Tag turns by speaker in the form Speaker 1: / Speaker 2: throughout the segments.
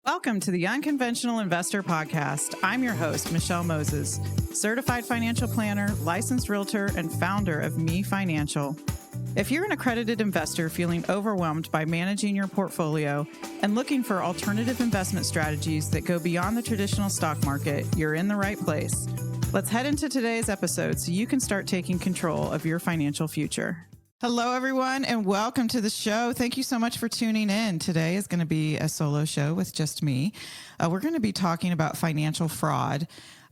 Speaker 1: Welcome to the Unconventional Investor Podcast. I'm your host, Michelle Moses, certified financial planner, licensed realtor, and founder of Me Financial. If you're an accredited investor feeling overwhelmed by managing your portfolio and looking for alternative investment strategies that go beyond the traditional stock market, you're in the right place. Let's head into today's episode so you can start taking control of your financial future. Hello, everyone, and welcome to the show. Thank you so much for tuning in. Today is going to be a solo show with just me. We're going to be talking about financial fraud.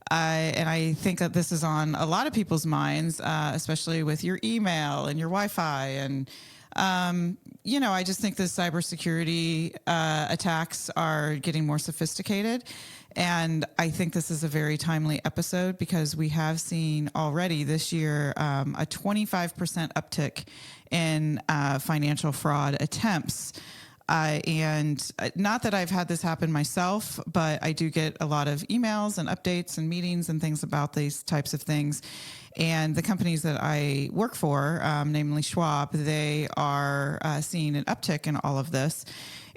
Speaker 1: And I think that this is on a lot of people's minds, especially with your email and your Wi-Fi. And, I just think the cybersecurity attacks are getting more sophisticated. And I think this is a very timely episode because we have seen already this year a 25% uptick in financial fraud attempts. And not that I've had this happen myself, but I do get a lot of emails and updates and meetings and things about these types of things. And the companies that I work for, namely Schwab, they are seeing an uptick in all of this.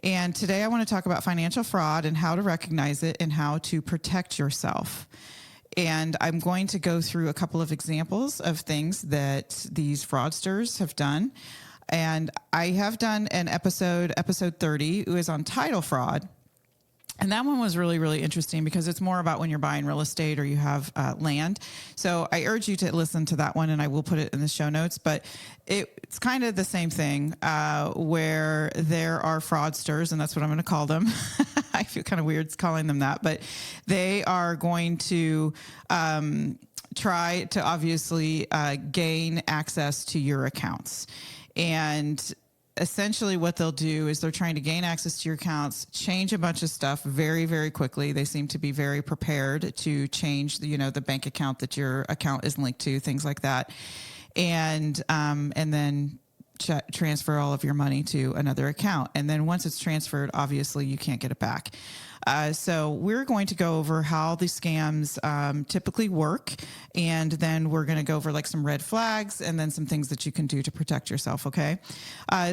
Speaker 1: And today I want to talk about financial fraud and how to recognize it and how to protect yourself. And I'm going to go through a couple of examples of things that these fraudsters have done. And I have done an episode 30, it was on title fraud. And that one was really, really interesting because it's more about when you're buying real estate or you have land. So I urge you to listen to that one, and I will put it in the show notes. But it's kind of the same thing where there are fraudsters, and that's what I'm going to call them. I feel kind of weird calling them that, but they are going to try to obviously gain access to your accounts. And essentially what they'll do is they're trying to gain access to your accounts, change a bunch of stuff very, very quickly. They seem to be very prepared to change the bank account that your account is linked to, things like that. And then transfer all of your money to another account. And then once it's transferred, obviously you can't get it back. So we're going to go over how these scams typically work. And then we're going to go over like some red flags and then some things that you can do to protect yourself. Okay.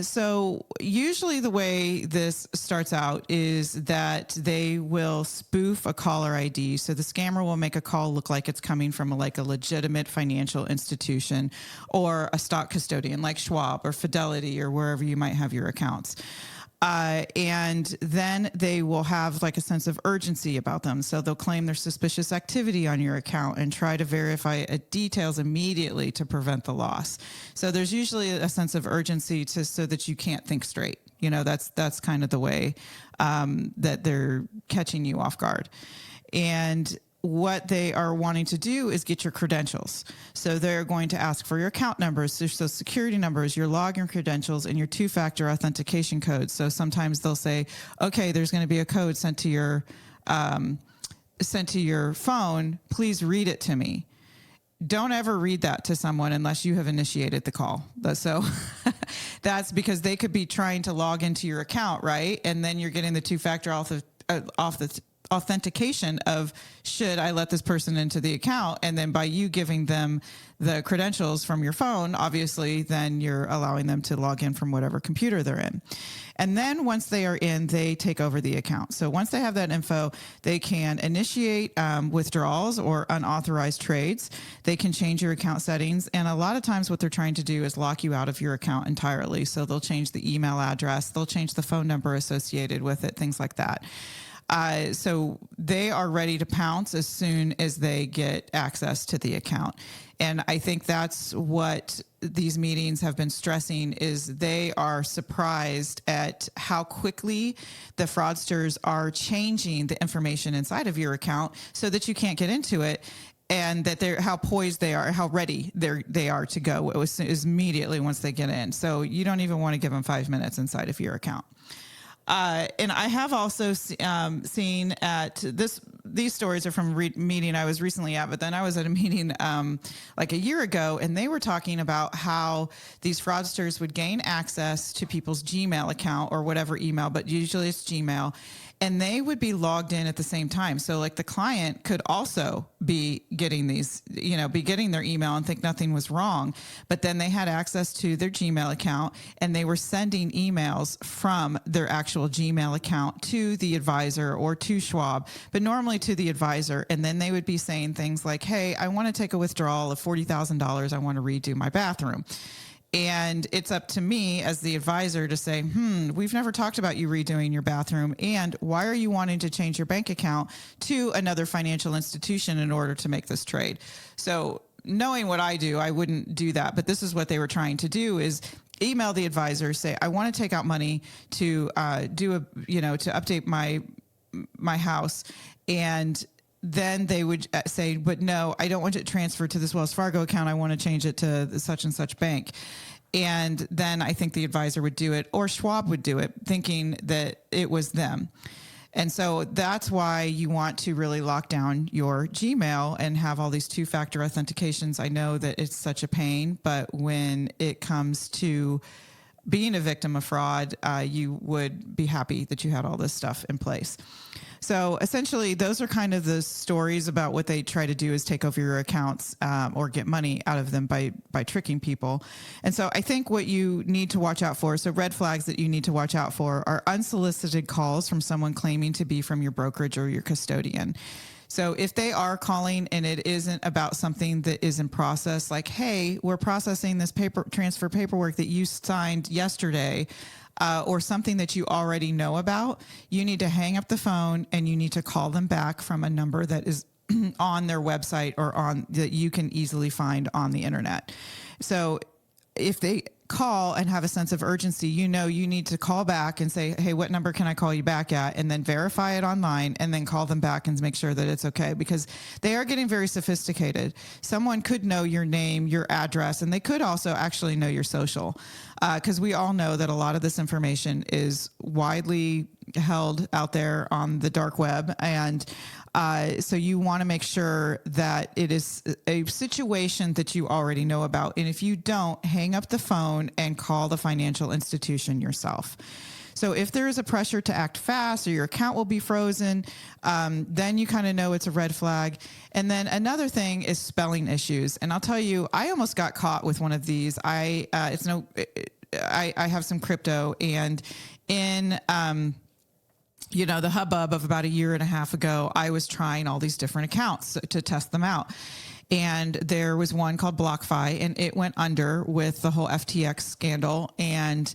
Speaker 1: So usually the way this starts out is that they will spoof a caller ID. So the scammer will make a call look like it's coming from a legitimate financial institution or a stock custodian like Schwab or Fidelity or wherever you might have your accounts. And then they will have like a sense of urgency about them. So they'll claim there's suspicious activity on your account and try to verify details immediately to prevent the loss. So there's usually a sense of urgency so that you can't think straight. That's kind of the way that they're catching you off guard. And what they are wanting to do is get your credentials. So they're going to ask for your account numbers, your social security numbers, your login credentials, and your two-factor authentication codes. So sometimes they'll say, okay, there's going to be a code sent to your phone. Please read it to me. Don't ever read that to someone unless you have initiated the call. So that's because they could be trying to log into your account, right? And then you're getting the two-factor authentication of, should I let this person into the account? And then by you giving them the credentials from your phone, obviously, then you're allowing them to log in from whatever computer they're in. And then once they are in, they take over the account. So once they have that info, they can initiate withdrawals or unauthorized trades. They can change your account settings. And a lot of times what they're trying to do is lock you out of your account entirely. So they'll change the email address, they'll change the phone number associated with it, things like that. So they are ready to pounce as soon as they get access to the account. And I think that's what these meetings have been stressing, is they are surprised at how quickly the fraudsters are changing the information inside of your account so that you can't get into it. And that how poised they are, how ready they are to go immediately once they get in. So you don't even want to give them 5 minutes inside of your account. And I have also seen at these stories are from a meeting I was recently at, but then I was at a meeting like a year ago, and they were talking about how these fraudsters would gain access to people's Gmail account or whatever email, but usually it's Gmail. and they would be logged in at the same time. So like the client could also be getting these, be getting their email and think nothing was wrong, but then they had access to their Gmail account and they were sending emails from their actual Gmail account to the advisor or to Schwab, but normally to the advisor. And then they would be saying things like, hey, I want to take a withdrawal of $40,000. I want to redo my bathroom. And it's up to me as the advisor to say, we've never talked about you redoing your bathroom. And why are you wanting to change your bank account to another financial institution in order to make this trade? So knowing what I do, I wouldn't do that. But this is what they were trying to do is email the advisor, say, I want to take out money to to update my house. And then they would say, but no, I don't want it transferred to this Wells Fargo account. I want to change it to the such and such bank. And then I think the advisor would do it, or Schwab would do it, thinking that it was them. And so that's why you want to really lock down your Gmail and have all these two-factor authentications. I know that it's such a pain, but when it comes to being a victim of fraud, you would be happy that you had all this stuff in place. So essentially, those are kind of the stories about what they try to do is take over your accounts or get money out of them by tricking people. And so I think what you need to watch out for, so red flags that you need to watch out for are unsolicited calls from someone claiming to be from your brokerage or your custodian. So if they are calling and it isn't about something that is in process, like, hey, we're processing this transfer paperwork that you signed yesterday, or something that you already know about, you need to hang up the phone and you need to call them back from a number that is on their website or on that you can easily find on the internet. So if they call and have a sense of urgency, you need to call back and say, hey, what number can I call you back at? And then verify it online and then call them back and make sure that it's okay, because they are getting very sophisticated. Someone could know your name, your address, and they could also actually know your social, because we all know that a lot of this information is widely held out there on the dark web. And so you want to make sure that it is a situation that you already know about. And if you don't, hang up the phone and call the financial institution yourself. So if there is a pressure to act fast or your account will be frozen, then you kind of know it's a red flag. And then another thing is spelling issues. And I'll tell you, I almost got caught with one of these. I have some crypto, and in the hubbub of about a year and a half ago, I was trying all these different accounts to test them out. And there was one called BlockFi, and it went under with the whole FTX scandal. And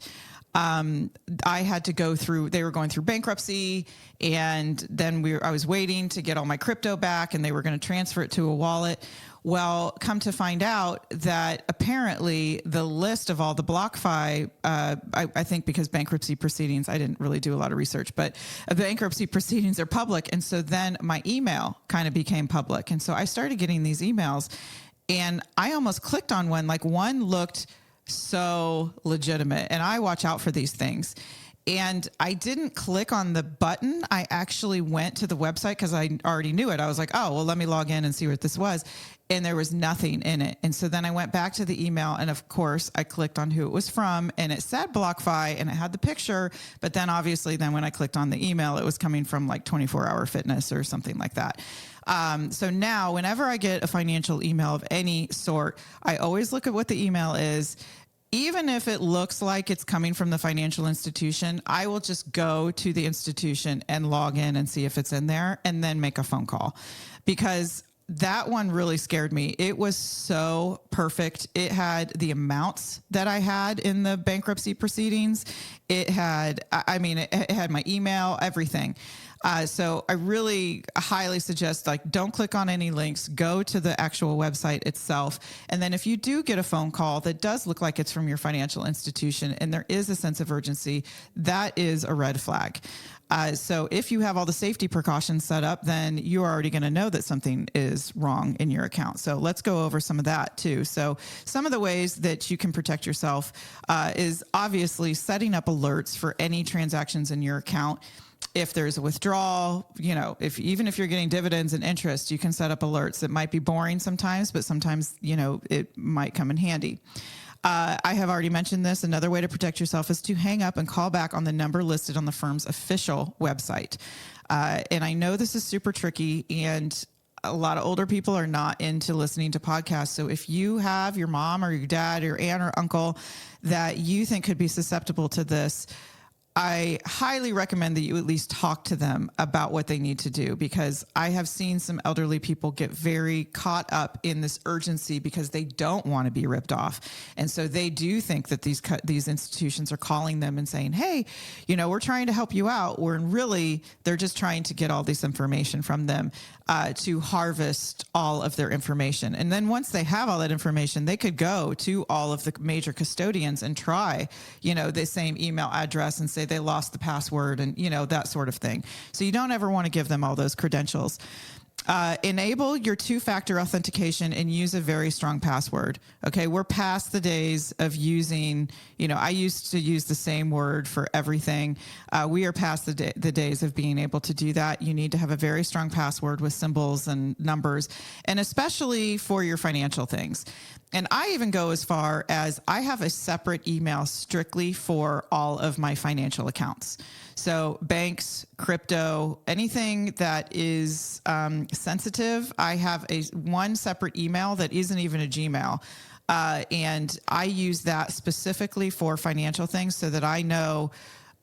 Speaker 1: I had to go through, they were going through bankruptcy, and then I was waiting to get all my crypto back, and they were going to transfer it to a wallet. Well, come to find out that apparently the list of all the BlockFi, I think because bankruptcy proceedings, I didn't really do a lot of research, but bankruptcy proceedings are public. And so then my email kind of became public. And so I started getting these emails, and I almost clicked on one, like one looked so legitimate, and I watch out for these things. And I didn't click on the button. I actually went to the website because I already knew it. I was like, oh, well, let me log in and see what this was. And there was nothing in it. And so then I went back to the email, and of course I clicked on who it was from, and it said BlockFi and it had the picture. But then obviously when I clicked on the email, it was coming from like 24-Hour Fitness or something like that. So now whenever I get a financial email of any sort, I always look at what the email is. Even if it looks like it's coming from the financial institution, I will just go to the institution and log in and see if it's in there, and then make a phone call, because that one really scared me. It was so perfect. It had the amounts that I had in the bankruptcy proceedings. It had my email, everything. So I really highly suggest, don't click on any links, go to the actual website itself. And then if you do get a phone call that does look like it's from your financial institution and there is a sense of urgency, that is a red flag. So if you have all the safety precautions set up, then you're already going to know that something is wrong in your account. So let's go over some of that too. So some of the ways that you can protect yourself is obviously setting up alerts for any transactions in your account. If there's a withdrawal, even if you're getting dividends and interest, you can set up alerts. It might be boring sometimes, but sometimes, it might come in handy. I have already mentioned this. Another way to protect yourself is to hang up and call back on the number listed on the firm's official website. And I know this is super tricky, and a lot of older people are not into listening to podcasts. So if you have your mom or your dad or aunt or uncle that you think could be susceptible to this, I highly recommend that you at least talk to them about what they need to do, because I have seen some elderly people get very caught up in this urgency because they don't want to be ripped off. And so they do think that these institutions are calling them and saying, hey, we're trying to help you out. When really they're just trying to get all this information from them to harvest all of their information. And then once they have all that information, they could go to all of the major custodians and try, the same email address and say they lost the password and, that sort of thing. So you don't ever want to give them all those credentials. Enable your two-factor authentication and use a very strong password. Okay, we're past the days of using, I used to use the same word for everything. We are past the days of being able to do that. You need to have a very strong password with symbols and numbers, and especially for your financial things. And I even go as far as I have a separate email strictly for all of my financial accounts. So banks, crypto, anything that is sensitive, I have one separate email that isn't even a Gmail. And I use that specifically for financial things so that I know,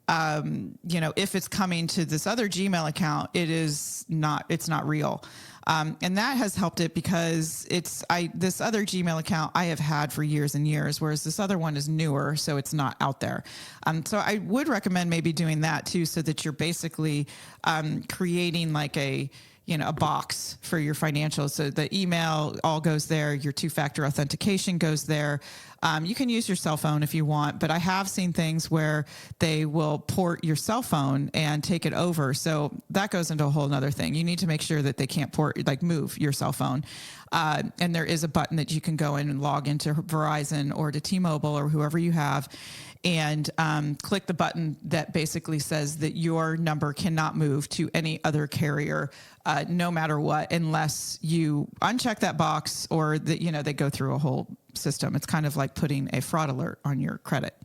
Speaker 1: if it's coming to this other Gmail account, it's not real. And that has helped it because this other Gmail account I have had for years and years, whereas this other one is newer, so it's not out there. So I would recommend maybe doing that too, so that you're basically creating like a box for your financials. So the email all goes there. Your two-factor authentication goes there. You can use your cell phone if you want, but I have seen things where they will port your cell phone and take it over. So that goes into a whole nother thing. You need to make sure that they can't move your cell phone. And there is a button that you can go in and log into Verizon or to T-Mobile or whoever you have, and click the button that basically says that your number cannot move to any other carrier, no matter what, unless you uncheck that box or that, they go through a whole system. It's kind of like putting a fraud alert on your credit.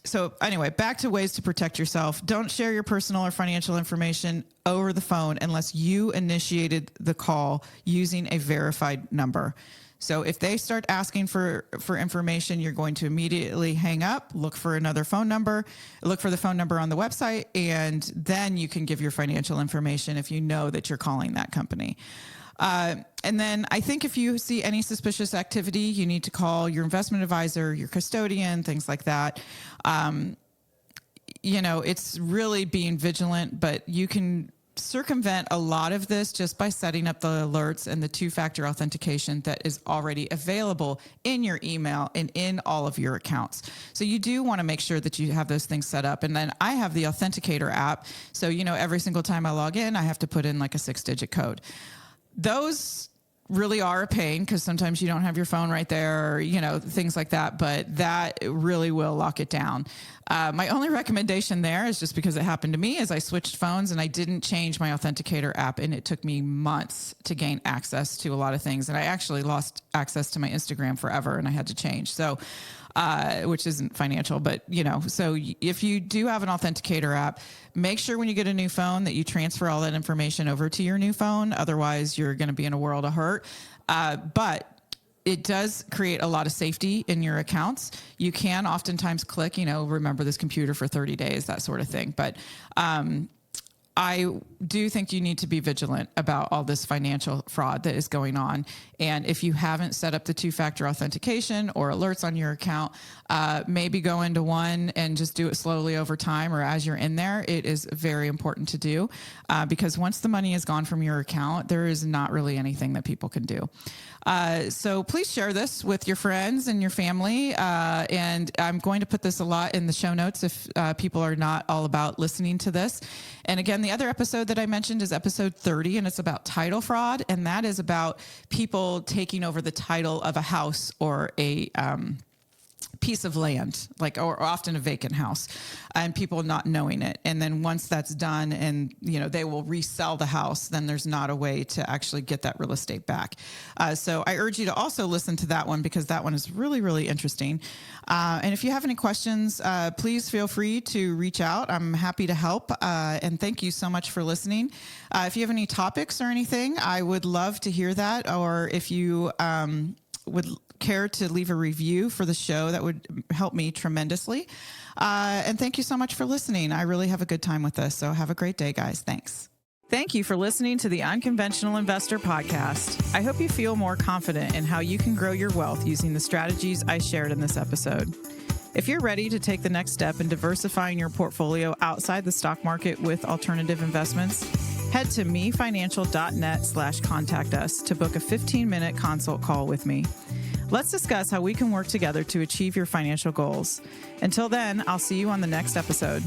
Speaker 1: So anyway, back to ways to protect yourself. Don't share your personal or financial information over the phone unless you initiated the call using a verified number. So if they start asking for information, you're going to immediately hang up, look for another phone number, look for the phone number on the website, and then you can give your financial information if you know that you're calling that company. And then I think if you see any suspicious activity, you need to call your investment advisor, your custodian, things like that. It's really being vigilant, but you can circumvent a lot of this just by setting up the alerts and the two-factor authentication that is already available in your email and in all of your accounts. So you do want to make sure that you have those things set up. And then I have the Authenticator app. So, every single time I log in, I have to put in like a 6-digit code. Those really are a pain because sometimes you don't have your phone right there, or, things like that, but that really will lock it down. My only recommendation there is just because it happened to me is I switched phones and I didn't change my Authenticator app, and it took me months to gain access to a lot of things. And I actually lost access to my Instagram forever and I had to change. So, which isn't financial, but so if you do have an Authenticator app, make sure when you get a new phone that you transfer all that information over to your new phone. Otherwise you're going to be in a world of hurt. But it does create a lot of safety in your accounts. You can oftentimes click, remember this computer for 30 days, that sort of thing. But, I do think you need to be vigilant about all this financial fraud that is going on. And if you haven't set up the two-factor authentication or alerts on your account, maybe go into one and just do it slowly over time, or as you're in there. It is very important to do because once the money is gone from your account, there is not really anything that people can do. So please share this with your friends and your family. And I'm going to put this a lot in the show notes if people are not all about listening to this. And again, the other episode that I mentioned is episode 30, and it's about title fraud. And that is about people taking over the title of a house or a piece of land, or often a vacant house, and people not knowing it. And then once that's done and, they will resell the house, then there's not a way to actually get that real estate back. So I urge you to also listen to that one, because that one is really, really interesting. And if you have any questions, please feel free to reach out. I'm happy to help. And thank you so much for listening. If you have any topics or anything, I would love to hear that. Or if you would care to leave a review for the show, that would help me tremendously. And thank you so much for listening. I really have a good time with this. So have a great day, guys. Thanks. Thank you for listening to the Unconventional Investor Podcast. I hope you feel more confident in how you can grow your wealth using the strategies I shared in this episode. If you're ready to take the next step in diversifying your portfolio outside the stock market with alternative investments, head to mefinancial.net/contact us to book a 15-minute consult call with me. Let's discuss how we can work together to achieve your financial goals. Until then, I'll see you on the next episode.